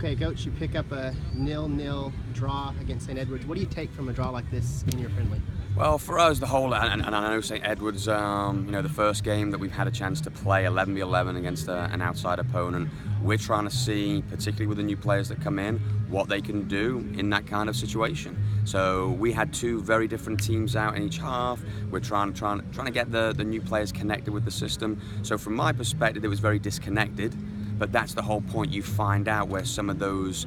Okay, Coach, you pick up a 0-0 draw against St. Edwards. What do you take from a draw like this in your friendly? Well, for us, the whole, and I know St. Edwards, the first game that we've had a chance to play 11v11 against an outside opponent, we're trying to see, particularly with the new players that come in, what they can do in that kind of situation. So we had two very different teams out in each half. We're trying to get the new players connected with the system. So from my perspective, it was very disconnected. But that's the whole point. You find out where some of those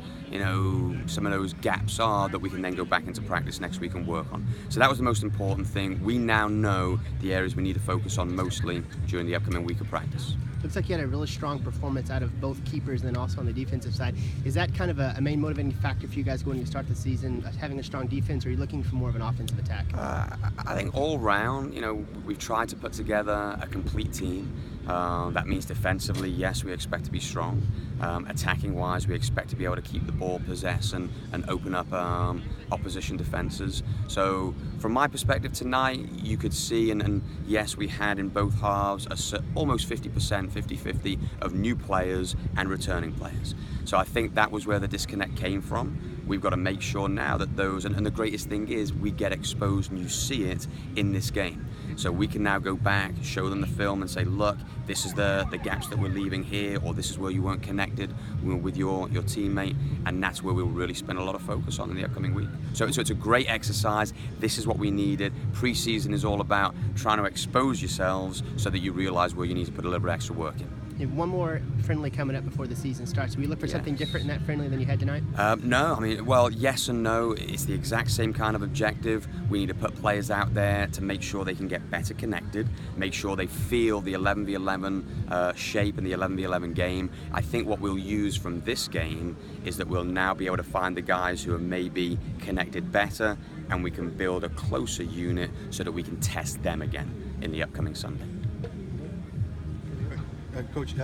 gaps are that we can then go back into practice next week and work on. So that was the most important thing. We now know the areas we need to focus on mostly during the upcoming week of practice. Looks like you had a really strong performance out of both keepers and then also on the defensive side. Is that kind of a main motivating factor for you guys going to start the season, having a strong defense, or are you looking for more of an offensive attack? I think all round, we've tried to put together a complete team. That means defensively, yes, we expect to be strong. Attacking-wise, we expect to be able to keep the ball possessed and open up opposition defenses. So from my perspective tonight, you could see, and yes, we had in both halves almost 50%, 50-50 of new players and returning players. So I think that was where the disconnect came from. We've got to make sure now that those, and the greatest thing is we get exposed and you see it in this game. So we can now go back, show them the film and say, look, this is the gaps that we're leaving here, or this is where you weren't connected with your teammate, and that's where we'll really spend a lot of focus on in the upcoming week. So it's a great exercise. This is what we needed. Pre-season is all about trying to expose yourselves so that you realize where you need to put a little bit extra work in. You have one more friendly coming up before the season starts. Will you look for something different in that friendly than you had tonight? No, well, yes and no. It's the exact same kind of objective. We need to put players out there to make sure they can get better connected, make sure they feel the 11v11 shape and the 11v11 game. I think what we'll use from this game is that we'll now be able to find the guys who are maybe connected better, and we can build a closer unit so that we can test them again in the upcoming Sunday. Coach, you